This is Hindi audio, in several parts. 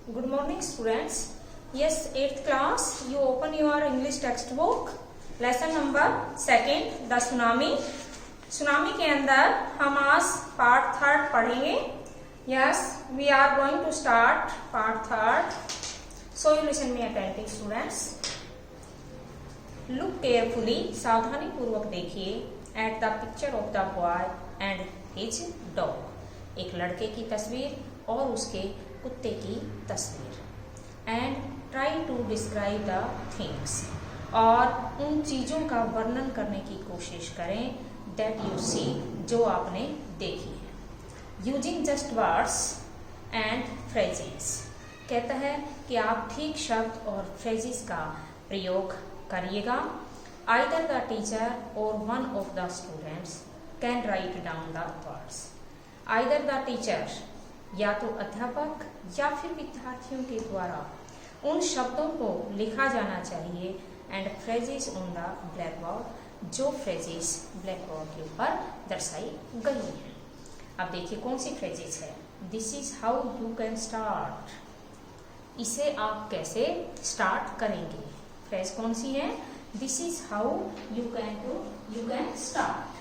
Good morning, students. Yes, 8th class. You open your English textbook. Lesson number 2, the tsunami. Tsunami के अंदर हम आज part 3 पढ़ेंगे. Yes, we are going to start part 3. So you listen me attentively, students. Look carefully. सावधानी पूर्वक देखिए at the picture of the boy and his dog. एक लड़के की तस्वीर और उसके कुत्ते की तस्वीर. And try to describe the things, और उन चीज़ों का वर्णन करने की कोशिश करें दैट यू सी, जो आपने देखी है. Using just words and phrases. कहता है कि आप ठीक शब्द और फ्रेजेस का प्रयोग करिएगा. आइदर द टीचर और one of the students can write down the words. Either the teacher, या तो अध्यापक या फिर विद्यार्थियों के द्वारा उन शब्दों को लिखा जाना चाहिए. And phrases on the black board, जो फ्रेजेस ब्लैक बोर्ड के ऊपर दर्शाई गई हैं. अब देखिए कौन सी फ्रेजेस है. This is how you can start. इसे आप कैसे स्टार्ट करेंगे. फ्रेज कौन सी है. This is how you can start.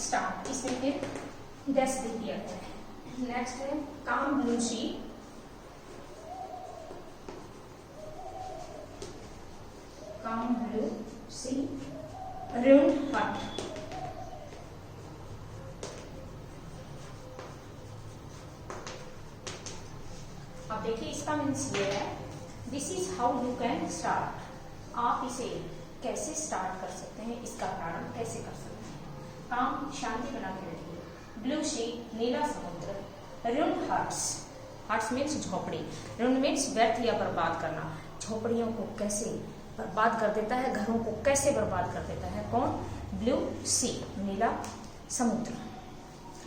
Start, इसमें फिर डैश दे दिया गया है. नेक्स्ट है काम ब्लू सी. काम ब्लू सी रूम हट. अब देखिए इसका मीन्स ये है. This is how you can start. आप इसे कैसे स्टार्ट कर सकते हैं, इसका प्रारंभ कैसे कर सकते हैं. काम शांति बना के रखिए. ब्लू सी नीला समुद्र. रुंड हट्स. हट्स मीन्स झोपड़ी. रुंड मीन्स व्यर्थ या बर्बाद करना. झोपड़ियों को कैसे बर्बाद कर देता है, घरों को कैसे बर्बाद कर देता है. कौन. ब्लू सी नीला समुद्र.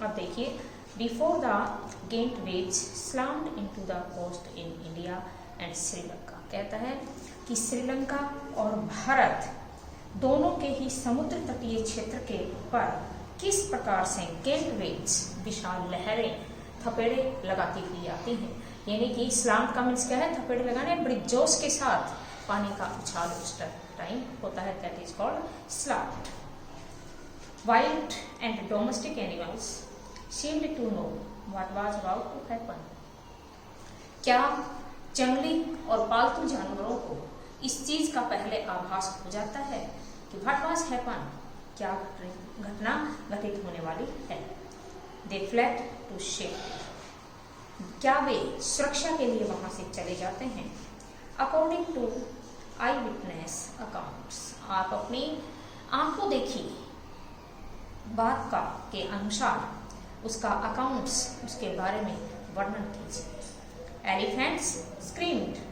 अब देखिए before the giant waves slammed into the coast in India and Sri Lanka. कहता है कि श्रीलंका और भारत दोनों के ही समुद्र तटीय क्षेत्र के ऊपर किस प्रकार से गेंट वेव्स विशाल लहरें थपेड़े लगाती हुई आती हैं. यानी कि स्लैम्ड का मीन्स क्या है. थपेड़े लगाने, बड़ी जोश के साथ पानी का उछाल उस टाइम होता है. That is called slammed. Wild and domestic animals seemed to know what was about to happen. क्या जंगली और पालतू जानवरों को इस चीज का पहले आभास हो जाता है कि व्हाट वाज हैपन, क्या घटना घटित होने वाली है. They fled to shape. क्या वे सुरक्षा के लिए वहां से चले जाते हैं. According to eyewitness accounts. आप अपनी आंखों देखी बात का के अनुसार उसका अकाउंट्स, उसके बारे में वर्णन कीजिए. Elephants screamed.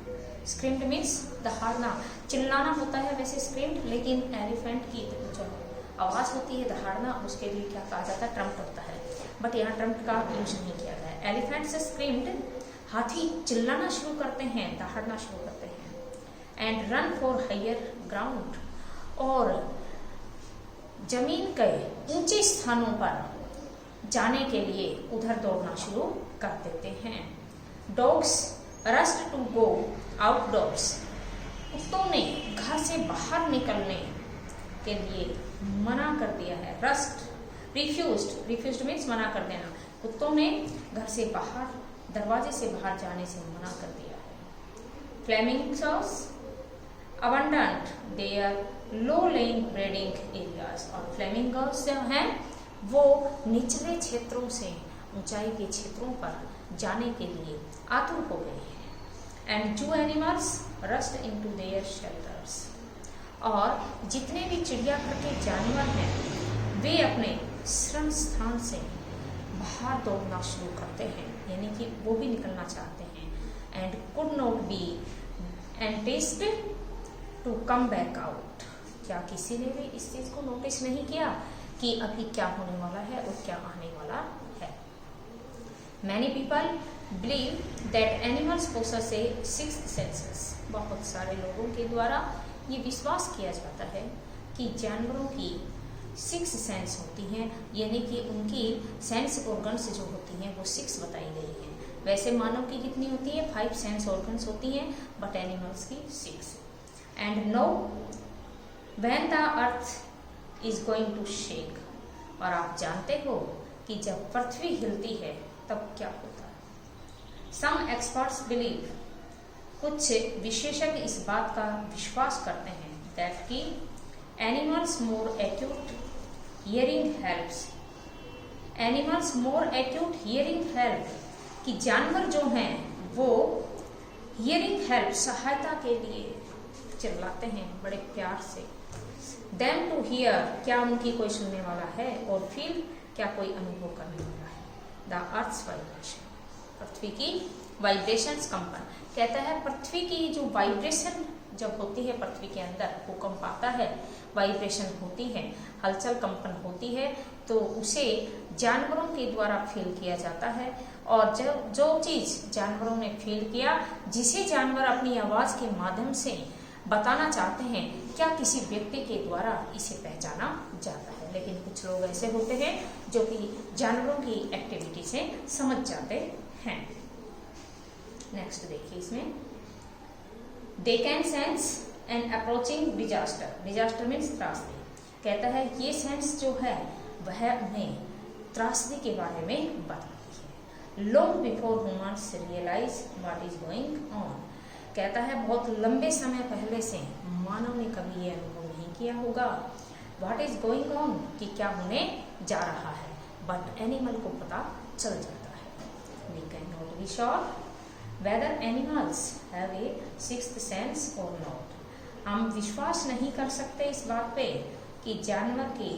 स्क्रीम्ड मीन्स दहाड़ना, चिल्लाना होता है वैसे स्क्रीम्ड, लेकिन एलिफेंट की जो आवाज होती है दहाड़ना, उसके लिए क्या कहा जाता है. ट्रम्प होता है, बट यहाँ ट्रम्प का यूज नहीं किया गया है. एलिफेंट से स्क्रीम्ड. हाथी चिल्लाना शुरू करते हैं, दहाड़ना शुरू करते हैं. And run for higher ground. और जमीन के ऊंचे स्थानों पर जाने के लिए उधर दौड़ना शुरू कर देते हैं. Dogs rust to go outdoors. कुत्तों ने घर से बाहर निकलने के लिए मना कर दिया है. Rust refused. रिफ्यूज्ड मीन्स मना कर देना. कुत्तों ने घर से बाहर, दरवाजे से बाहर जाने से मना कर दिया है. Flamingos abandoned their low lying breeding areas. और फ्लेमिंगोस जो हैं वो निचले क्षेत्रों से ऊंचाई के क्षेत्रों पर जाने के लिए आतुर हो गए हैं. एंड जू animals rust into their shelters. और जितने भी चिड़ियाघर के जानवर हैं वे अपने श्रम स्थान से बाहर दौड़ना शुरू करते हैं, यानी कि वो भी निकलना चाहते हैं. And could not be enticed to come back out. क्या किसी ने भी इस चीज को नोटिस नहीं किया कि अभी क्या होने वाला है और क्या आने वाला है. Many people believe that animals possess a sixth senses. बहुत बहुत सारे लोगों के द्वारा ये विश्वास किया जाता है कि जानवरों की 6 सेंस होती हैं, यानी कि उनकी सेंस ऑर्गन्स जो होती हैं वो 6 बताई गई हैं। वैसे मानव की कितनी होती है? 5 सेंस ऑर्गन्स होती हैं, बट एनिमल्स की 6। And know when the earth is going to shake, और आप जानते हो कि जब पृथ्वी हिलती है तब क्या होता है। सम एक्सपर्ट्स बिलीव, कुछ विशेषज्ञ इस बात का विश्वास करते हैं दैट कि एनिमल्स मोर एक्यूट हियरिंग हेल्प्स, एनिमल्स मोर एक्यूट हियरिंग हेल्प, कि जानवर जो हैं वो हियरिंग हेल्प सहायता के लिए चिल्लाते हैं बड़े प्यार से। देम टू हियर, क्या उनकी कोई सुनने वाला है, और फील, क्या कोई अनुभव करने वाला है। द अर्थ्स वाइब्रेशन, पृथ्वी की वाइब्रेशंस, कंपन। कहता है पृथ्वी की जो वाइब्रेशन जब होती है, पृथ्वी के अंदर भूकंप आता है, वाइब्रेशन होती है, हलचल कंपन होती है, तो उसे जानवरों के द्वारा फील किया जाता है। और जो चीज जानवरों ने फील किया, जिसे जानवर अपनी आवाज के माध्यम से बताना चाहते हैं, क्या किसी व्यक्ति के द्वारा इसे पहचाना जाता है। लेकिन कुछ लोग ऐसे होते हैं जो कि जानवरों की एक्टिविटी से समझ जाते हैं। नेक्स्ट देखिए, इसमें they can sense and approaching disaster, disaster means त्रासदी। कहता है ये सेंस जो है वह उन्हें त्रासदी के बारे में बताती है। Long before humans realize what is going on, कहता है बहुत लंबे समय पहले से मानव ने कभी ये अनुभव नहीं किया होगा व्हाट इज गोइंग ऑन, कि क्या होने जा रहा है, बट एनिमल को पता चल जाता है। We can not be sure whether animals have a 6th sense और नॉट, हम विश्वास नहीं कर सकते इस बात पे कि जानवर की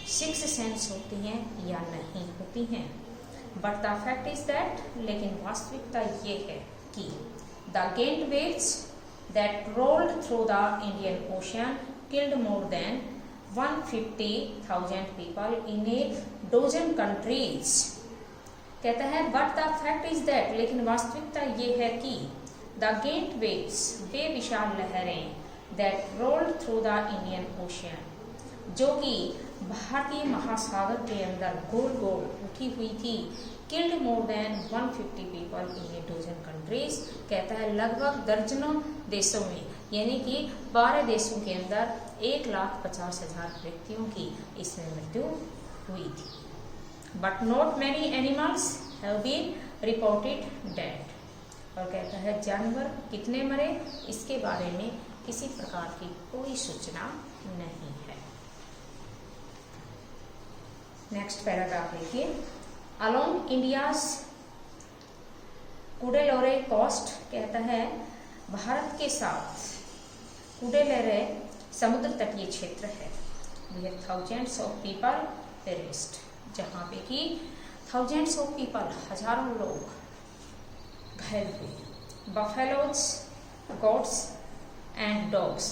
6 सेंस होती हैं या नहीं होती हैं, but the fact is that, लेकिन वास्तविकता ये है कि the giant waves that rolled through the Indian Ocean killed more than 150,000 people in a dozen countries। कहता है but the fact is that, लेकिन वास्तविकता ये है कि the giant waves, वे विशाल लहरें that rolled through the Indian Ocean, जो कि भारतीय महासागर के अंदर गोल गोल उठी हुई थी, killed more than 150 people in a dozen countries, कहता है लगभग दर्जनों देशों में, यानी कि 12 देशों के अंदर 1,50,000 व्यक्तियों की इसमें मृत्यु हुई थी। But not many animals have been reported dead, और कहता है जानवर कितने मरे इसके बारे में किसी प्रकार की कोई सूचना नहीं है। नेक्स्ट पैराग्राफ देखिए, अलोंग इंडियाज कुडेलोरे कोस्ट, कहता है भारत के साथ कुडेलोरे समुद्र तटीय क्षेत्र है। With thousands of people perished, जहाँ पे कि थाउजेंड्स ऑफ पीपल, हजारों लोग घायल हुए। Buffaloes, goats and dogs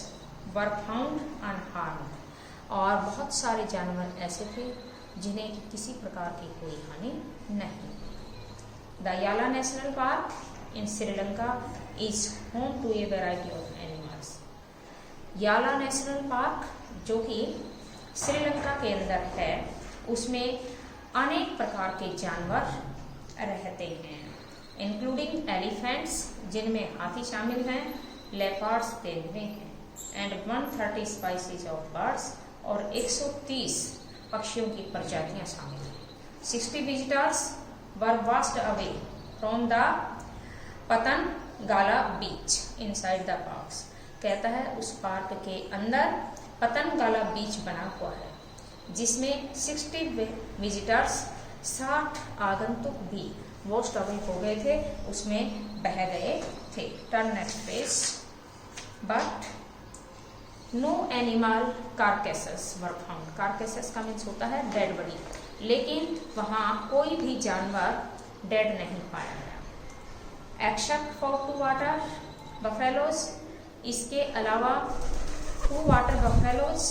were found unharmed, और बहुत सारे जानवर ऐसे थे जिन्हें किसी प्रकार की कोई हानि नहीं। The Yala national park in Sri Lanka is home to a variety of animals. Yala national park जो कि श्रीलंका के अंदर है, उसमें अनेक प्रकार के जानवर रहते हैं, इंक्लूडिंग एलिफेंट्स, जिनमें हाथी शामिल हैं, लेपर्ड्स, तेंदुए हैं, एंड 130 स्पाइसीज ऑफ बर्ड्स, और 130 पक्षियों की प्रजातियां शामिल हैं। 60 visitors were washed away from the Patanangala beach inside the park, कहता है उस पार्क के अंदर पतनगाला बीच बना हुआ है, जिसमें 60 विजिटर्स, 60 आगंतुक भी वॉस्ट अवे हो गए थे, उसमें बह गए थे। Turn next page. But no animal carcasses were found, carcasses का मीन्स होता है डेड बॉडी, लेकिन वहाँ कोई भी जानवर डेड नहीं पाया गया। एक्सेप्ट फॉर 2 वाटर बफेलोज, इसके अलावा 2 वाटर बफेलोज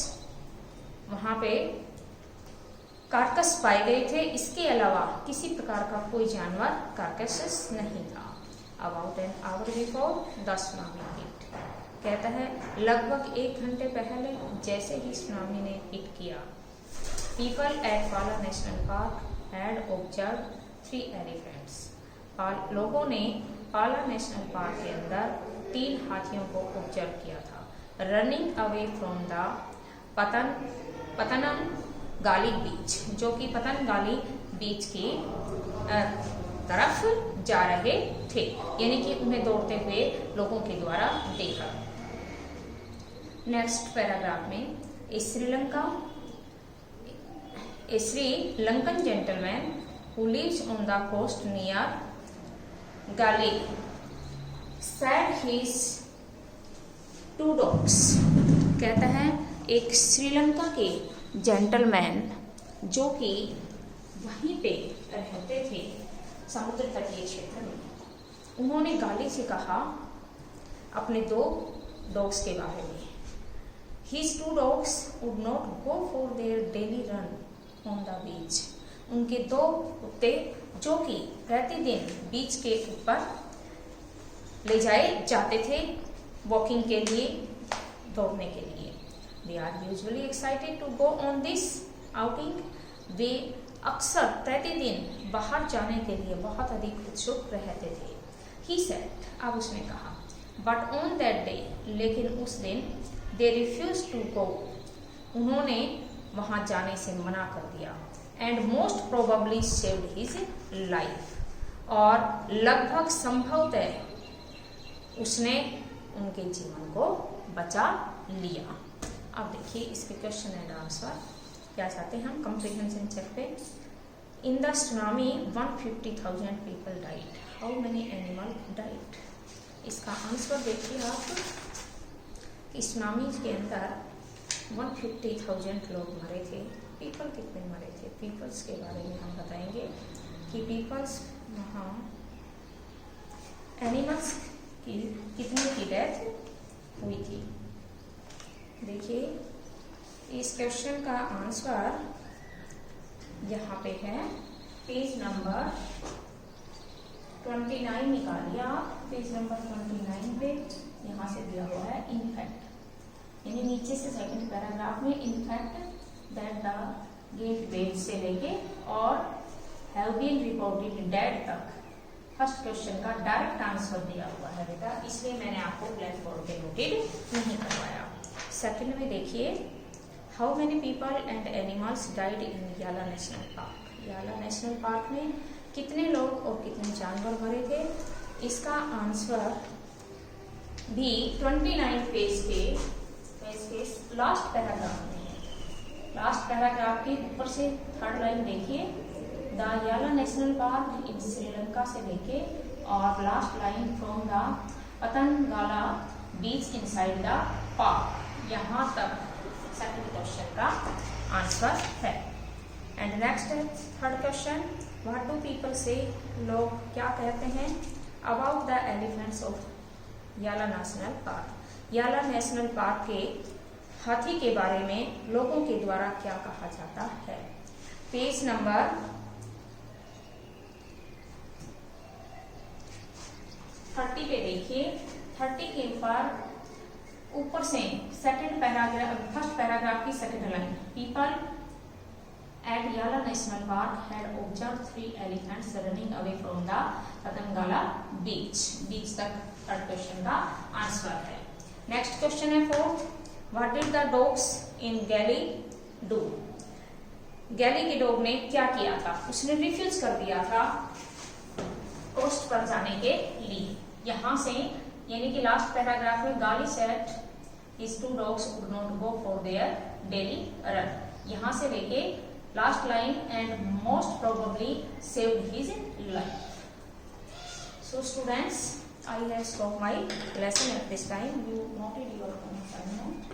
वहाँ पे कार्कस पाए गए थे, इसके अलावा किसी प्रकार का कोई जानवर कार्केसेस नहीं था। About an hour before the tsunami hit, कहता है लगभग 1 घंटे पहले जैसे ही सुनामी ने हिट किया, पीपल एट पाला national Park had observe 3 elephants. लोगों ने पाला नेशनल पार्क के अंदर 3 हाथियों को ऑब्जर्व किया था, रनिंग अवे फ्रॉम द पतनमगाली बीच, जो कि पतनगाली बीच की तरफ जा रहे थे, यानी कि उन्हें दौड़ते हुए लोगों के द्वारा देखा। नेक्स्ट पैराग्राफ में A Sri Lankan gentleman who lives on the coast near Gali said his 2 dogs। कहता है एक श्रीलंका के जेंटलमैन जो कि वहीं पे रहते थे समुद्र तटीय क्षेत्र में, उन्होंने गाली से कहा अपने 2 डॉग्स के बारे में। His 2 dogs would not go for their daily run on the beach। उनके 2 कुत्ते जो कि प्रतिदिन बीच के ऊपर ले जाए जाते थे वॉकिंग के लिए, दौड़ने के लिए। They are usually excited to go on this outing। वे अक्सर प्रतिदिन बाहर जाने के लिए बहुत अधिक उत्सुक रहते थे। He said, अब उसने कहा, but on that day, लेकिन उस दिन they refused to go, उन्होंने वहां जाने से मना कर दिया। and most probably saved his life, और लगभग संभवतः उसने उनके जीवन को बचा लिया। अब देखिए इसके क्वेश्चन एंड आंसर क्या चाहते हैं हम कम्प्रीहेंशन चेक पे। In the tsunami 150,000 people died, how many animal died. इसका आंसर देखिए आप कि सुनामी के अंदर 150,000 लोग मरे थे। पीपल कितने मरे थे, पीपल्स के बारे में हम बताएंगे कि पीपल्स वहाँ एनिमल्स की कितने की डेथ हुई थी। देखिए इस क्वेश्चन का आंसर यहाँ पे है पेज नंबर 29 निकालिए आप। पेज नंबर 29 पे यहाँ से दिया हुआ है इनफैक्ट, यानी नीचे से सेकंड पैराग्राफ में in fact that the great wave से लेके और हैव बीन रिपोर्टेड डेड तक फर्स्ट क्वेश्चन का डायरेक्ट आंसर दिया हुआ है बेटा, इसलिए मैंने आपको ब्लैक बोर्ड पे नोटेड नहीं करवाया। सेकंड में देखिए how many people and animals died in याला national Park. Yala national park में कितने लोग और कितने जानवर मरे थे। इसका आंसर भी 29 पेज के लास्ट पैराग्राफ में है। लास्ट पैराग्राफ के ऊपर से थर्ड लाइन देखिए, the Yala national park in Sri Lanka से लेके और last line from the Patanangala beach inside the park, यहाँ तक सेकंड क्वेश्चन का आंसर है। एंड नेक्स्ट है third question, what do people say, लोग क्या कहते हैं about the elephants of Yala national Park. Yala national Park के हाथी के बारे में लोगों के द्वारा क्या कहा जाता है। पेज नंबर 30 पे देखिए, 30 के ऊपर से सेकंड पैराग्राफ, फर्स्ट पैराग्राफ की second line, people at Yala national Park had observe 3 elephants running away from the Patanangala beach तक थर्ड क्वेश्चन का आंसर है। नेक्स्ट क्वेश्चन है fourth, what did the dogs in Galle do. Galle के डॉग ने क्या किया था, उसने रिफ्यूज कर दिया था कोस्ट पर जाने के लिए। यहाँ से यानी कि लास्ट पैराग्राफ में गाली set his 2 dogs would not go for their daily run, यहाँ से लेके last line and most probably saved his life। So students, I have stopped my lesson at this time. You noted your assignment.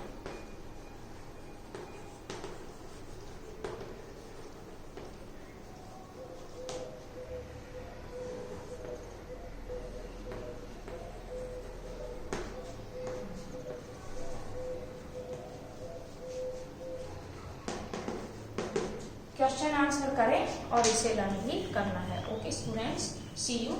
Question answer करें और इसे लर्न भी करना है। Okay students, see you.